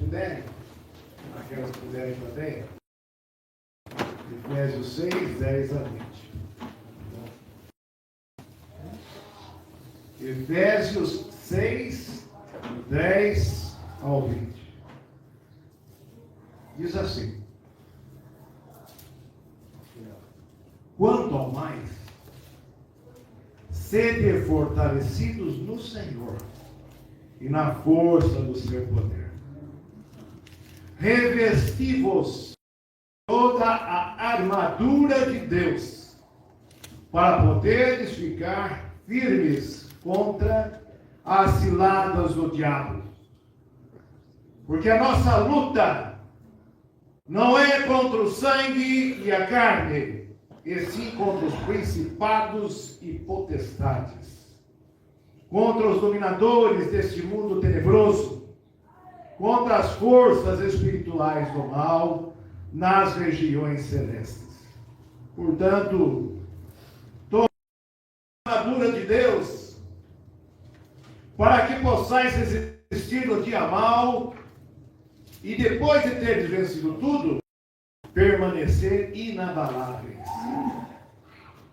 puderem, aquelas que puderem também, Efésios 6, 10 a 20. Efésios 6, 10 ao 20. Diz assim: quanto ao mais, sede fortalecidos no Senhor e na força do seu poder. Revesti-vos toda a armadura de Deus, para poderes ficar firmes contra as ciladas do diabo. Porque a nossa luta não é contra o sangue e a carne, e sim contra os principados e potestades, contra os dominadores deste mundo tenebroso, contra as forças espirituais do mal nas regiões celestes. Portanto, toda a armadura de Deus, para que possais resistir no dia mal e depois de teres vencido tudo, permanecer inabaláveis.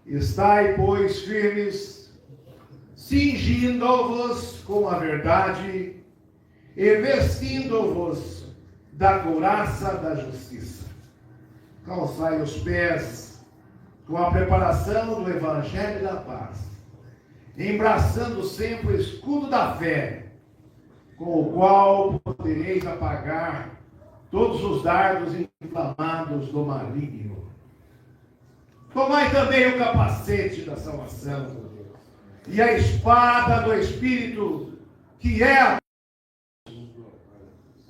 Estai, pois, firmes, cingindo-vos com a verdade e vestindo-vos da couraça da justiça. Calçai os pés com a preparação do Evangelho da paz, embraçando sempre o escudo da fé, com o qual podereis apagar todos os dardos inflamados do maligno. Tomai também o capacete da salvação e a espada do Espírito, que é a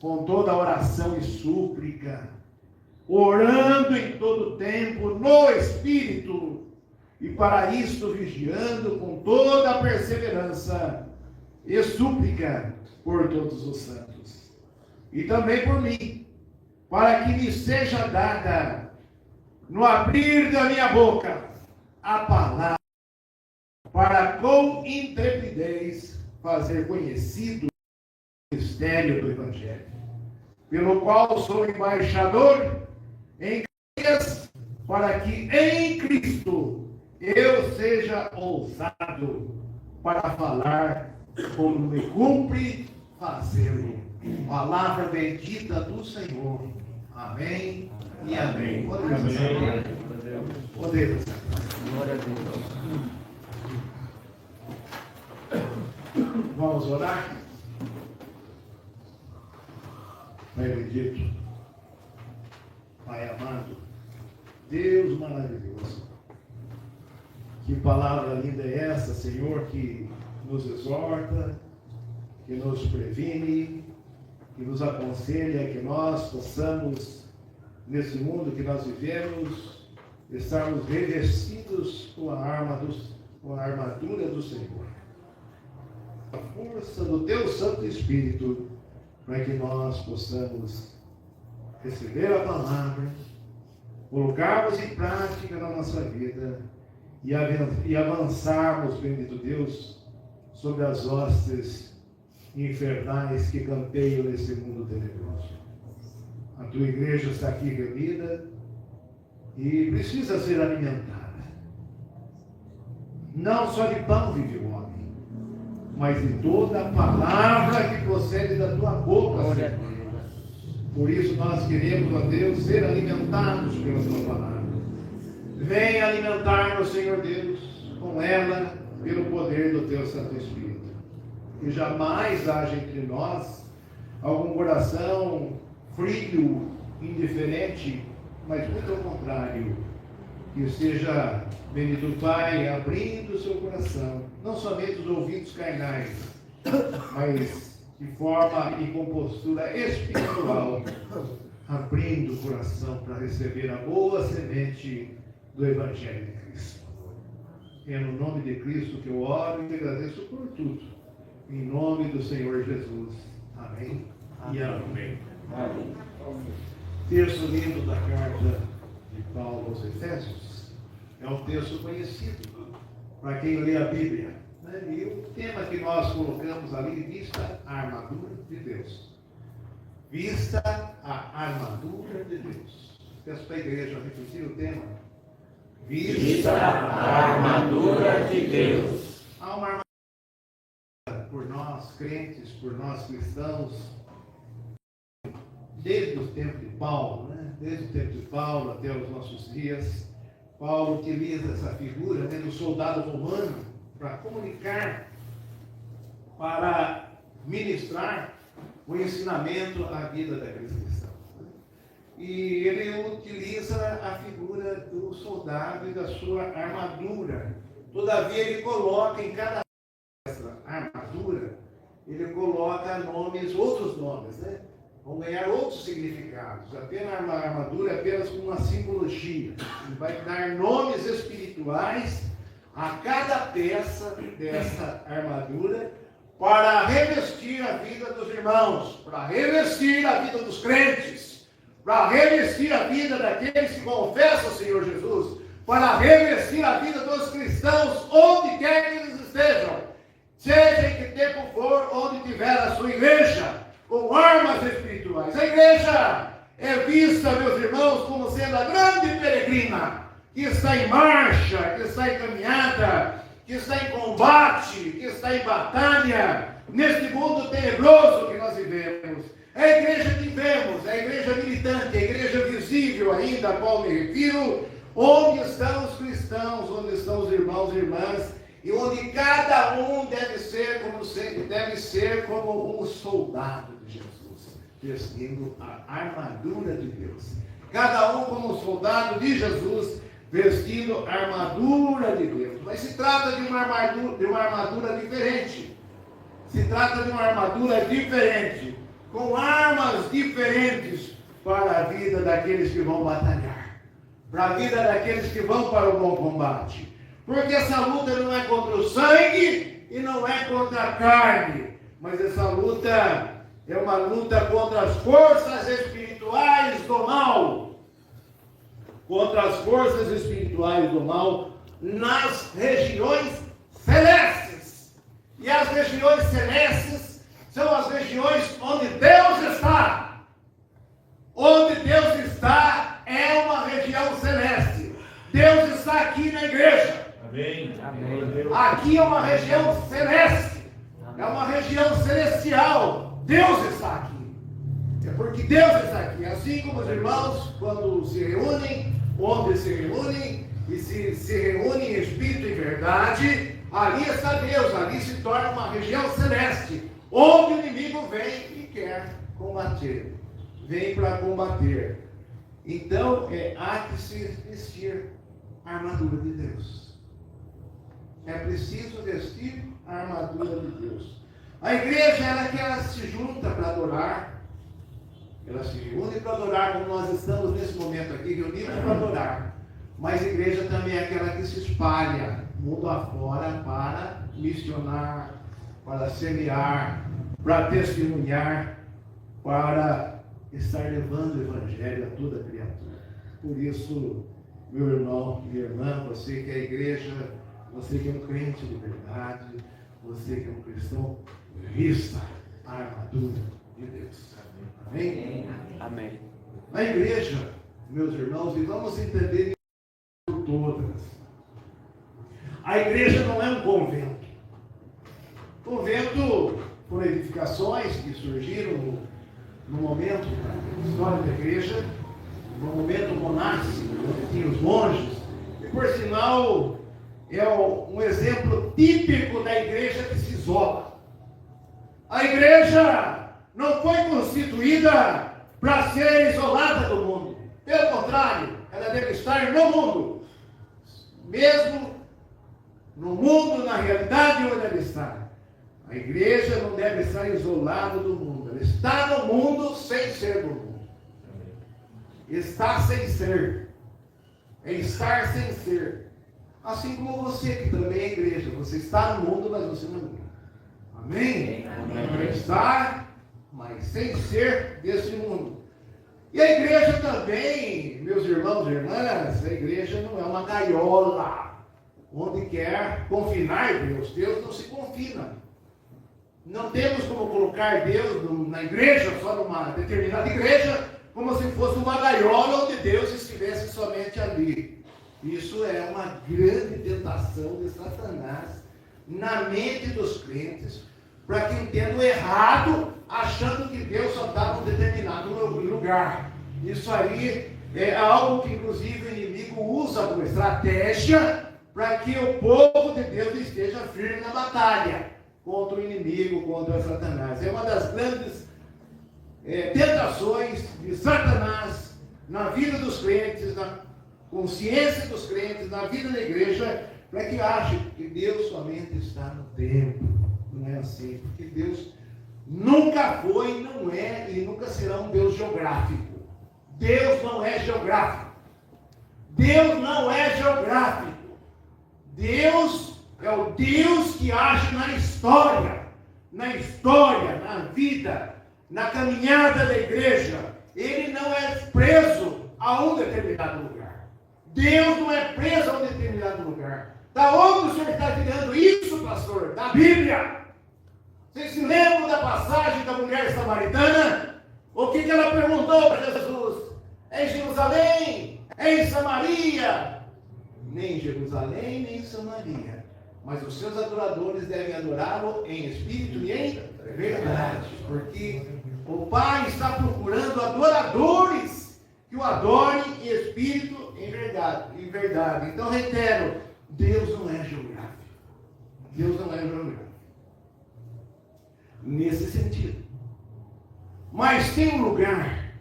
com toda oração e súplica, orando em todo tempo no Espírito, e para isto vigiando com toda a perseverança e súplica por todos os santos, e também por mim, para que me seja dada, no abrir da minha boca, a palavra, para com intrepidez fazer conhecido o mistério do Evangelho, pelo qual sou embaixador em Cristo, para que em Cristo eu seja ousado para falar como me cumpre fazê-lo. Palavra bendita do Senhor. Amém e amém. Podemos. Glória a Deus. Vamos orar? Pai bendito, Pai amado, Deus maravilhoso, que palavra linda é essa, Senhor, que nos exorta, que nos previne, que nos aconselha que nós possamos, nesse mundo que nós vivemos, estarmos revestidos com a armadura do Senhor. A força do Teu Santo Espírito, para que nós possamos receber a palavra, colocarmos em prática na nossa vida e avançarmos, bendito Deus, sobre as hostes infernais que campeiam nesse mundo tenebroso. A Tua igreja está aqui reunida e precisa ser alimentada. Não só de pão vive o homem, mas de toda a palavra que procede da Tua boca, Senhor. Por isso nós queremos, ó Deus, ser alimentados pela Tua palavra. Venha alimentar-nos, Senhor Deus, com ela, pelo poder do Teu Santo Espírito. Que jamais haja entre nós algum coração frio, indiferente, mas muito ao contrário, que esteja, bendito Pai, abrindo o seu coração, não somente os ouvidos carnais, mas de forma e com postura espiritual, abrindo o coração para receber a boa semente do Evangelho de Cristo. É no nome de Cristo que eu oro e te agradeço por tudo. Em nome do Senhor Jesus. Amém. E amém. Amém. Texto lindo da carta de Paulo aos Efésios. É um texto conhecido para quem lê a Bíblia. E o tema que nós colocamos ali, vista a armadura de Deus. Vista a armadura de Deus. Peço para a igreja repetir o tema. Vista a armadura de Deus. Há uma armadura por nós crentes, por nós cristãos, desde o tempo de Paulo, né? Desde o tempo de Paulo até os nossos dias. Paulo utiliza essa figura, né, do soldado romano para comunicar, para ministrar o ensinamento à vida daqueles cristãos. E ele utiliza a figura do soldado e da sua armadura. Todavia, ele coloca em cada essa armadura, ele coloca nomes, outros nomes, né? Vão ganhar outros significados. Apenas a armadura é apenas uma simbologia. Ele vai dar nomes espirituais a cada peça dessa armadura para revestir a vida dos irmãos, para revestir a vida dos crentes, para revestir a vida daqueles que confessam o Senhor Jesus, para revestir a vida dos cristãos onde quer que eles estejam, seja em que tempo for, onde tiver a sua igreja, com armas espirituais. A igreja é vista, meus irmãos, como sendo a grande peregrina, que está em marcha, que está em caminhada, que está em combate, que está em batalha, neste mundo tenebroso que nós vivemos. É a igreja que vemos, é a igreja militante, é a igreja visível ainda, a qual me refiro, onde estão os cristãos, onde estão os irmãos e irmãs, e onde cada um deve ser como um soldado de Jesus, vestindo a armadura de Deus. Cada um como um soldado de Jesus, vestindo a armadura de Deus. Mas se trata de uma armadura diferente. Se trata de uma armadura diferente, com armas diferentes para a vida daqueles que vão batalhar, para a vida daqueles que vão para o bom combate. Porque essa luta não é contra o sangue e não é contra a carne, mas essa luta é uma luta contra as forças espirituais do mal. Contra as forças espirituais do mal nas regiões celestes. E as regiões celestes são as regiões onde Deus está. Onde Deus está é uma região celeste. Deus está aqui na igreja. Amém. Aqui é uma região celeste. É uma região celestial. Deus está aqui. É porque Deus está aqui. Assim como os irmãos, quando se reúnem, onde se reúnem, e se reúnem em espírito e verdade, ali está Deus. Ali se torna uma região celeste, onde o inimigo vem e quer combater. Vem para combater. Então, há que se vestir a armadura de Deus. É preciso vestir a armadura de Deus. A igreja, ela se junta para adorar. Ela se reúne para adorar, como nós estamos nesse momento aqui, reunidos para adorar. Mas a igreja também é aquela que se espalha, mundo afora, para missionar, para semear, para testemunhar, para estar levando o evangelho a toda criatura. Por isso, meu irmão e minha irmã, você que é a igreja, você que é um crente de verdade, você que é um cristão, vista a armadura de Deus. Amém? Amém. Na igreja, meus irmãos, e vamos entender por todas. A igreja não é um convento. Convento foram edificações que surgiram no momento da história da igreja, no momento monástico, onde tinha os monges, e por sinal é um exemplo típico da igreja que se isola. A igreja não foi constituída para ser isolada do mundo. Pelo contrário, ela deve estar no mundo. Mesmo no mundo, na realidade onde ela está. A igreja não deve estar isolada do mundo. Ela está no mundo sem ser do mundo. Está sem ser. É estar sem ser. Assim como você, que também é igreja. Você está no mundo, mas você não é. Amém? Amém. Está, mas sem ser desse mundo. E a igreja também, meus irmãos e irmãs, a igreja não é uma gaiola, onde quer confinar Deus. Deus não se confina. Não temos como colocar Deus na igreja, só numa determinada igreja, como se fosse uma gaiola onde Deus estivesse somente ali. Isso é uma grande tentação de Satanás na mente dos crentes, para que entendam errado, achando que Deus só está num determinado lugar. Isso aí é algo que inclusive o inimigo usa como estratégia para que o povo de Deus esteja firme na batalha contra o inimigo, contra Satanás. É uma das grandes tentações de Satanás na vida dos crentes, na consciência dos crentes, na vida da igreja, para que achem que Deus somente está no templo. Não é assim, porque Deus nunca foi, não é e nunca será um Deus geográfico. Deus não é geográfico. Deus não é geográfico. Deus é o Deus que age na história, na vida, na caminhada da igreja. Ele não é preso a um determinado lugar. Deus não é preso a um determinado lugar. Da onde o senhor está tirando isso, pastor? Da Bíblia. Vocês se lembram da passagem da mulher samaritana? O que ela perguntou para Jesus? É em Jerusalém? É em Samaria? Nem em Jerusalém, nem em Samaria. Mas os seus adoradores devem adorá-lo em espírito e em verdade. Porque o Pai está procurando adoradores que o adorem em espírito e em verdade. Então, reitero, Deus não é geográfico. Deus não é geográfico. Nesse sentido. Mas tem um lugar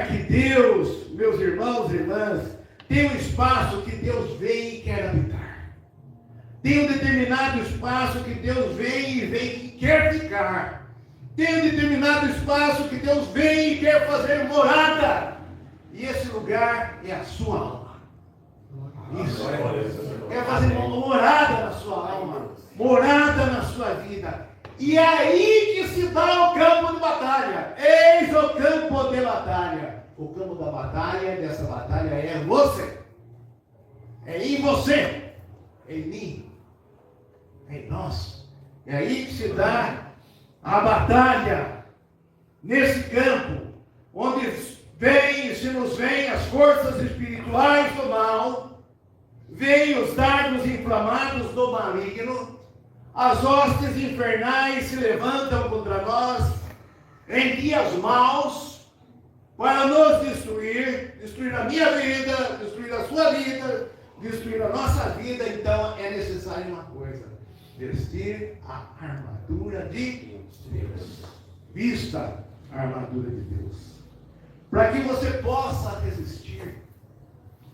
que Deus, meus irmãos e irmãs, tem um espaço que Deus vem e quer habitar. Tem um determinado espaço que Deus vem e quer ficar. Tem um determinado espaço que Deus vem e quer fazer morada. E esse lugar é a sua alma. Isso é fazer morada na sua alma, morada na sua vida. E é aí que se dá o campo de batalha. Eis o campo de batalha. O campo da batalha, dessa batalha é você. É em você. É em mim. É em nós. É aí que se dá a batalha. Nesse campo, onde se nos vêm as forças espirituais do mal, vêm os dardos inflamados do maligno, as hostes infernais se levantam contra nós em dias maus para nos destruir a minha vida, destruir a sua vida, destruir a nossa vida. Então é necessário uma coisa: vestir a armadura de Deus. Vista a armadura de Deus, para que você possa resistir.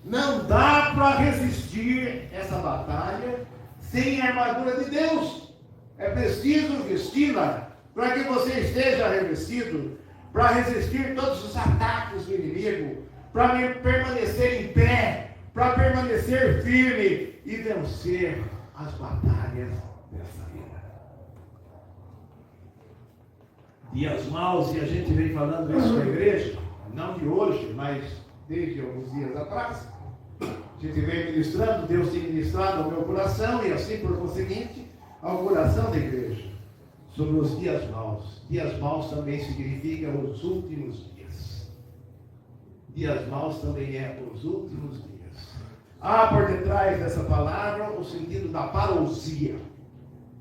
Não dá para resistir essa batalha sem a armadura de Deus. É preciso vesti-la para que você esteja revestido, para resistir todos os ataques do inimigo, para permanecer em pé, para permanecer firme e vencer as batalhas dessa vida. Dias maus, e a gente vem falando isso na igreja, não de hoje, mas desde alguns dias atrás. A gente vem ministrando, Deus tem ministrado ao meu coração e assim por conseguinte ao coração da igreja sobre os dias maus. Dias maus também significa os últimos dias. Dias maus também é os últimos dias. Há por detrás dessa palavra o sentido da parousia.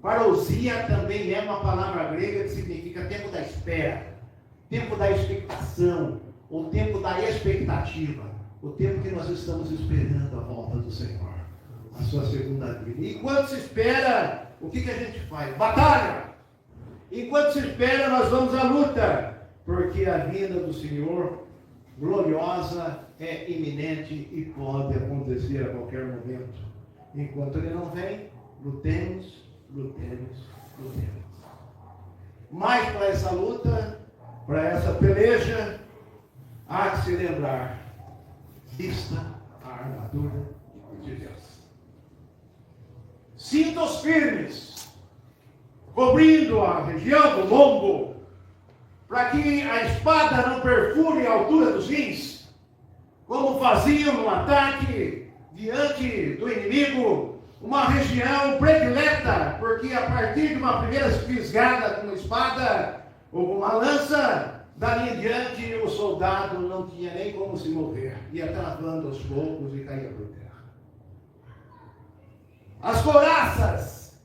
Parousia também é uma palavra grega que significa tempo da espera, tempo da expectação, ou tempo da expectativa. O tempo que nós estamos esperando a volta do Senhor, a sua segunda vinda. E enquanto se espera, o que a gente faz? Batalha! Enquanto se espera, nós vamos à luta, porque a vinda do Senhor, gloriosa, é iminente e pode acontecer a qualquer momento. Enquanto Ele não vem, lutemos. Mas para essa luta, para essa peleja, há que se lembrar: vista a armadura de Deus. Cintos firmes, cobrindo a região do lombo, para que a espada não perfure a altura dos rins, como faziam no ataque diante do inimigo uma região predileta, porque a partir de uma primeira fisgada com uma espada ou com uma lança, dali em diante o soldado não tinha nem como se mover, ia travando aos poucos e caía por terra. As couraças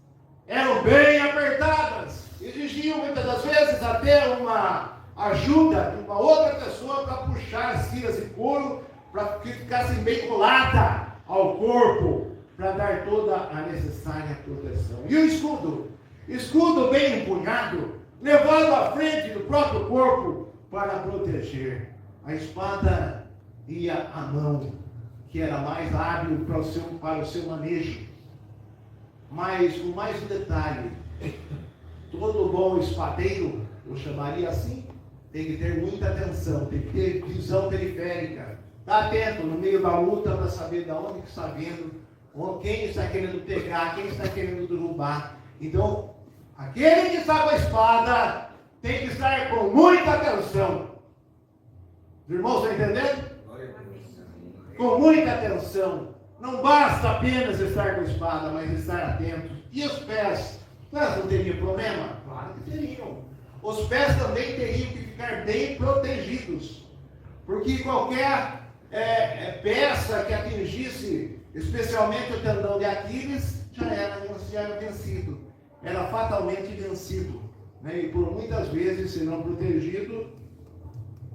eram bem apertadas, exigiam muitas das vezes até uma ajuda de uma outra pessoa para puxar as tiras de couro, para que ficassem bem colada ao corpo, para dar toda a necessária proteção. E o escudo? Escudo bem empunhado, levado à frente do próprio corpo para proteger. A espada ia à mão, que era mais hábil para o seu manejo. Mas com mais um detalhe, todo bom espadeiro, eu chamaria assim, tem que ter muita atenção, tem que ter visão periférica. Está atento no meio da luta para saber de onde que está vindo, quem está querendo pegar, quem está querendo derrubar. Então, aquele que está com a espada tem que estar com muita atenção. Os irmãos estão entendendo? Com muita atenção. Não basta apenas estar com a espada, mas estar atento. E os pés? Os pés não teriam problema? Claro que teriam. Os pés também teriam que ficar bem protegidos. Porque qualquer peça que atingisse, especialmente o tendão de Aquiles, já era vencido. Era fatalmente vencido. Né? E por muitas vezes, se não protegido,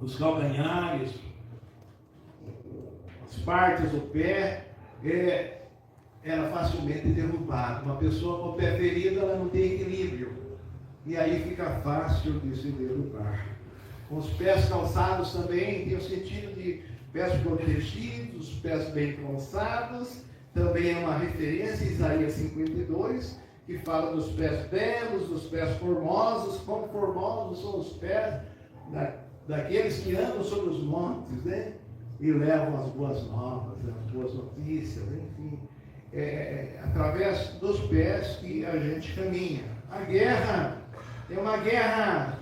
os calcanhares, as partes do pé, era facilmente derrubado. Uma pessoa com o pé ferido, ela não tem equilíbrio. E aí fica fácil de se derrubar. Os pés calçados também tem o sentido de pés protegidos, pés bem calçados. Também é uma referência, Isaías 52, que fala dos pés belos, dos pés formosos. Como formosos são os pés daqueles que andam sobre os montes, né? E levam as boas novas, as boas notícias, enfim. Através dos pés que a gente caminha. A guerra é uma guerra,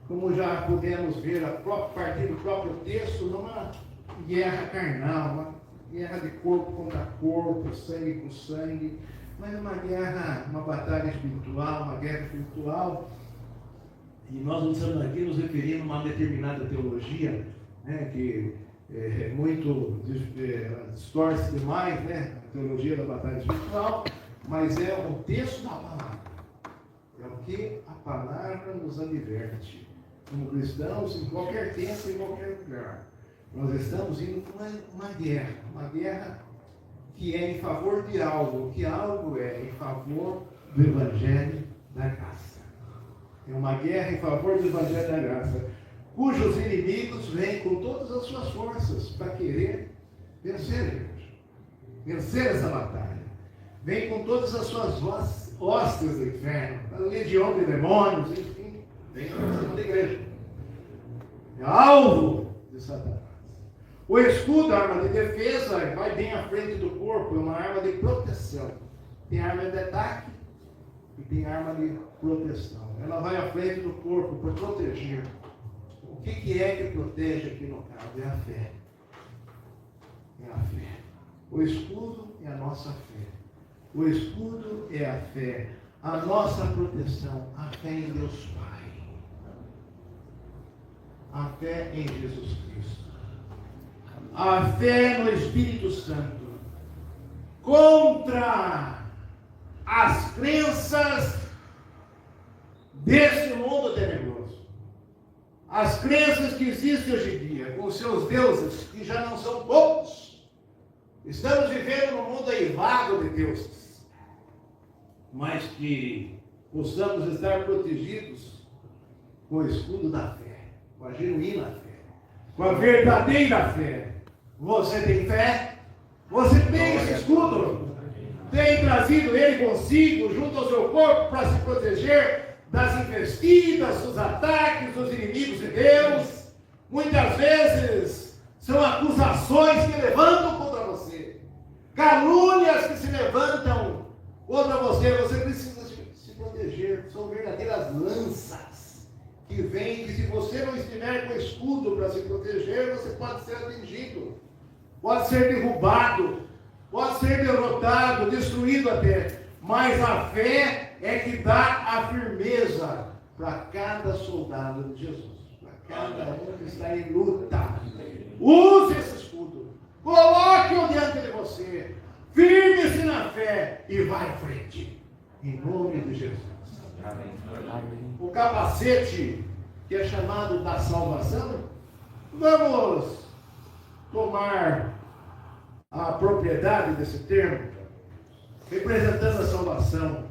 como já pudemos ver a partir do próprio texto, numa guerra carnal, uma guerra de corpo contra corpo, sangue com sangue, mas uma guerra, uma batalha espiritual, uma guerra espiritual. E nós não estamos aqui nos referindo a uma determinada teologia, né, que muito distorce demais, né, a teologia da batalha espiritual, mas é o texto da palavra. É o que a palavra nos adverte. Como cristãos, em qualquer tempo, em qualquer lugar, nós estamos indo para uma guerra que é em favor de algo. Que algo é em favor do Evangelho da Graça. É uma guerra em favor do Evangelho da Graça, cujos inimigos vêm com todas as suas forças para querer vencer essa batalha. Vem com todas as suas hostes do inferno, a legião de demônios, enfim, vem para cima da igreja. É alvo de Satanás. O escudo, a arma de defesa, vai bem à frente do corpo, é uma arma de proteção. Tem arma de ataque e tem arma de proteção. Ela vai à frente do corpo para proteger. O que é que protege aqui no caso? É a fé. É a fé. O escudo é a nossa fé. O escudo é a fé. A nossa proteção. A fé em Deus Pai. A fé em Jesus Cristo. A fé no Espírito Santo. Contra as crenças desse mundo tenebroso. As crenças que existem hoje em dia, com seus deuses, que já não são poucos. Estamos vivendo num mundo eivado de deuses. Mas que possamos estar protegidos com o escudo da fé, com a genuína fé, com a verdadeira fé. Você tem fé? Você tem esse escudo? Tem trazido ele consigo, junto ao seu corpo, para se proteger das investidas, dos ataques dos inimigos de Deus? Muitas vezes são acusações que levantam contra você, calúnias que se levantam contra você. Você precisa se proteger. São verdadeiras lanças que vêm, que se você não estiver com escudo para se proteger, você pode ser atingido, pode ser derrubado. pode ser derrotado, destruído até, mas a fé é que dá a firmeza para cada soldado de Jesus, para cada um que está em luta. Use esse escudo, coloque-o diante de você, firme-se na fé e vai à frente, em nome de Jesus. Amém. O capacete, que é chamado da salvação, vamos tomar a propriedade desse termo, representando a salvação,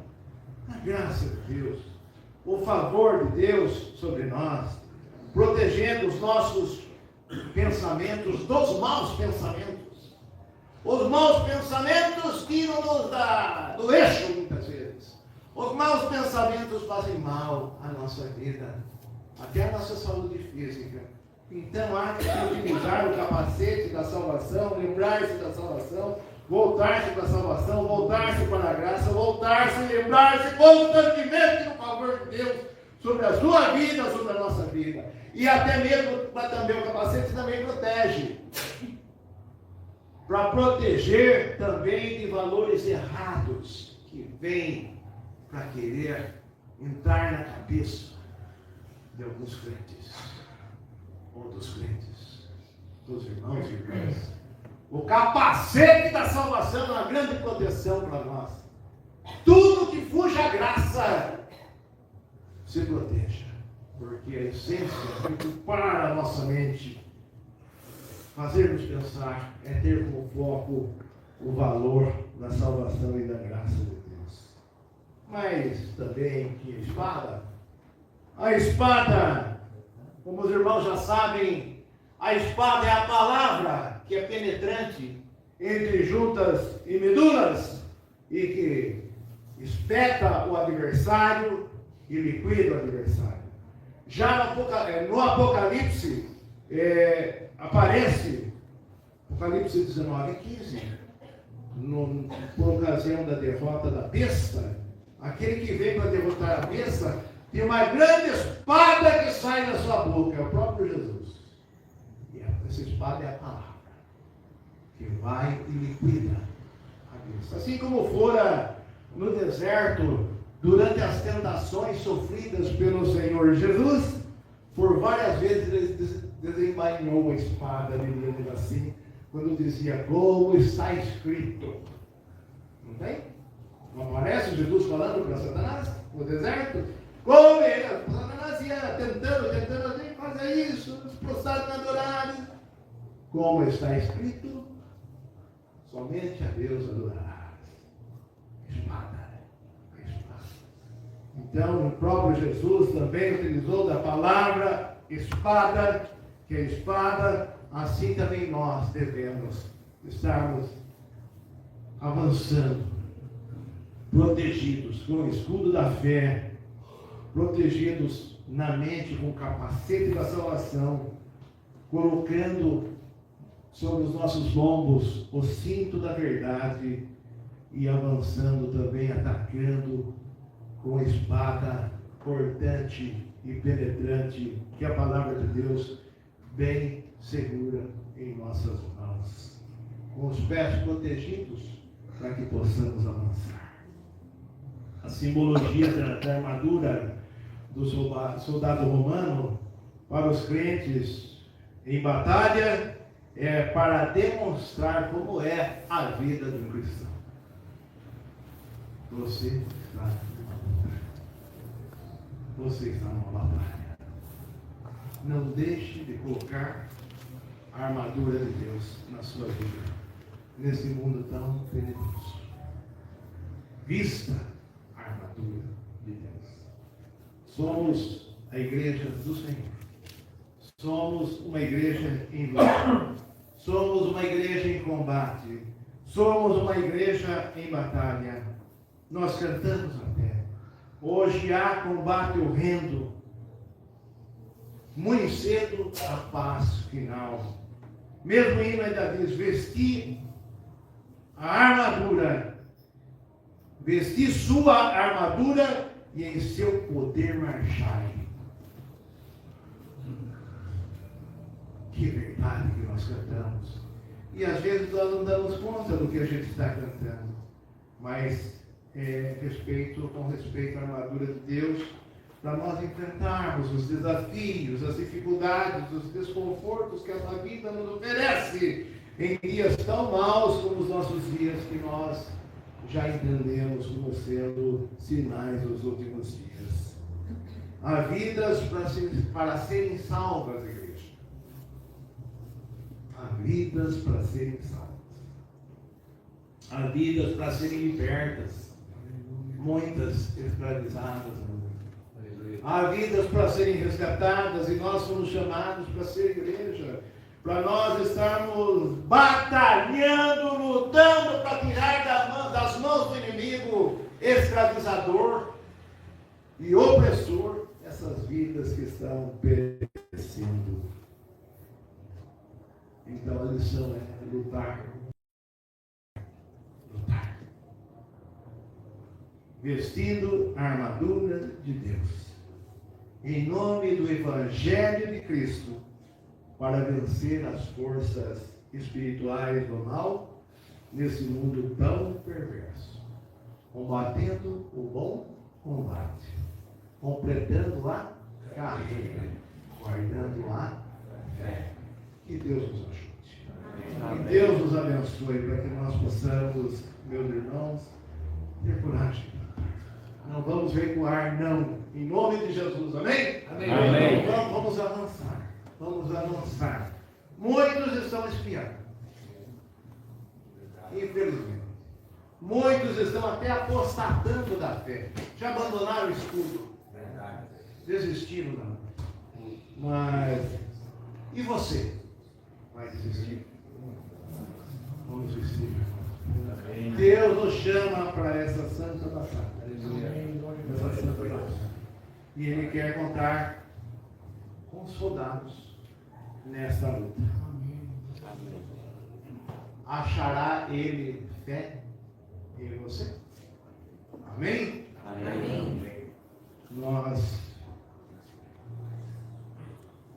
a graça de Deus, o favor de Deus sobre nós, protegendo os nossos pensamentos dos maus pensamentos. Os maus pensamentos tiram-nos do eixo muitas vezes. Os maus pensamentos fazem mal à nossa vida, até à nossa saúde física. Então há que utilizar o capacete da salvação, lembrar-se da salvação, voltar-se para a salvação, voltar-se para a graça, voltar-se, lembrar-se constantemente do favor de Deus sobre a sua vida, sobre a nossa vida. E até mesmo, mas também o capacete também protege. Para proteger também de valores errados que vêm para querer entrar na cabeça de alguns crentes, ou dos crentes, dos irmãos e irmãs. O capacete da salvação é uma grande proteção para nós. Tudo que fuja à graça, se proteja, porque a essência para a nossa mente fazermos pensar é ter como foco o valor da salvação e da graça de Deus. Mas também tinha espada. A espada, como os irmãos já sabem, a espada é a palavra que é penetrante entre juntas e medulas e que espeta o adversário e liquida o adversário. Já no Apocalipse, aparece, Apocalipse 19 e 15, por ocasião da derrota da besta, aquele que vem para derrotar a besta, tem uma grande espada que sai da sua boca, é o próprio Jesus. E essa espada é a palavra, que vai e liquida a besta. Assim como fora no deserto, durante as tentações sofridas pelo Senhor Jesus, por várias vezes ele desembainhou a espada, dizendo assim, quando dizia, como está escrito. Não tem? Não aparece Jesus falando para Satanás no deserto? Como ele, Satanás ia tentando, fazer isso, os prostrados me adorarem. Como está escrito, somente a Deus adorarás. Espada. Então, o próprio Jesus também utilizou da palavra espada, que é espada, assim também nós devemos estarmos avançando, protegidos com o escudo da fé, protegidos na mente com o capacete da salvação, colocando sobre os nossos lombos o cinto da verdade e avançando também, atacando com a espada cortante e penetrante, que é a palavra de Deus, bem segura em nossas mãos, com os pés protegidos, para que possamos avançar. A simbologia da armadura do soldado romano para os crentes em batalha é para demonstrar como é a vida do cristão. Você está numa batalha. Não deixe de colocar a armadura de Deus na sua vida, nesse mundo tão tenebroso. Vista a armadura de Deus. Somos a igreja do Senhor. Somos uma igreja em luta. Somos uma igreja em combate. Somos uma igreja em batalha. Nós cantamos até. Hoje há combate horrendo. Muito cedo a paz final. Mesmo hino ainda diz, vestir a armadura, vestir sua armadura e em seu poder marchai. Que verdade que nós cantamos. E às vezes nós não damos conta do que a gente está cantando. Mas com respeito à armadura de Deus, para nós enfrentarmos os desafios, as dificuldades, os desconfortos que essa vida nos oferece em dias tão maus como os nossos dias, que nós já entendemos como sendo sinais dos últimos dias. Há vidas para serem salvas, igreja. Há vidas para serem salvas. Há vidas para serem libertas. Muitas escravizadas. Há vidas para serem resgatadas, e nós somos chamados para ser igreja. Para nós estarmos batalhando, lutando para tirar das mãos do inimigo escravizador e opressor essas vidas que estão perecendo. Então a lição é lutar. Lutar. Vestindo a armadura de Deus, em nome do Evangelho de Cristo, para vencer as forças espirituais do mal nesse mundo tão perverso, combatendo o bom combate, completando a carreira, guardando a fé. Que Deus nos ajude. Que Deus nos abençoe para que nós possamos, meus irmãos, ter coragem. Não vamos recuar, não. Em nome de Jesus, amém? Amém. Amém. Então, vamos avançar. Vamos avançar. Muitos estão espiando. Infelizmente. Muitos estão até apostatando da fé. Já abandonaram o estudo. Desistiram da fé. Mas, e você? Vai desistir? Vamos desistir. Deus nos chama para essa santa batalha. Essa santa batalha. E Ele quer contar com os soldados nesta luta. Achará Ele fé em você? Amém? Amém. Nós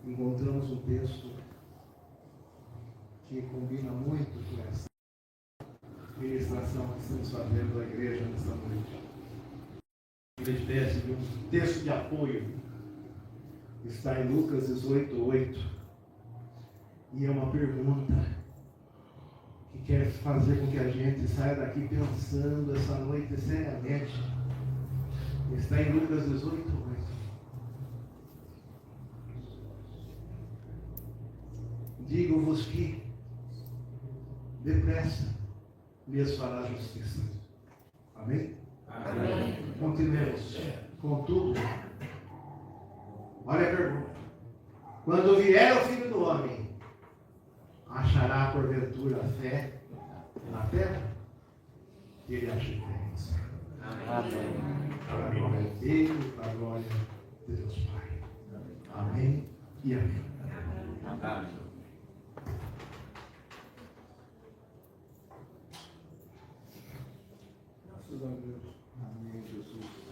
encontramos um texto que combina muito com essa ministração que estamos fazendo da igreja nesta noite. Uma espécie de um texto de apoio. Está em Lucas 18:8. E é uma pergunta que quer fazer com que a gente saia daqui pensando essa noite seriamente. Está em Lucas 18:8. Digo-vos que depressa lhes fará justiça. Amém? Amém. Continuemos. Contudo, olha a pergunta. Quando vier o Filho do Homem, achará porventura fé na terra? Ele acha fé. Amém. Para a glória dele, para a glória de Deus Pai. Amém e amém. Amém. Graças a Deus. Amém, Jesus.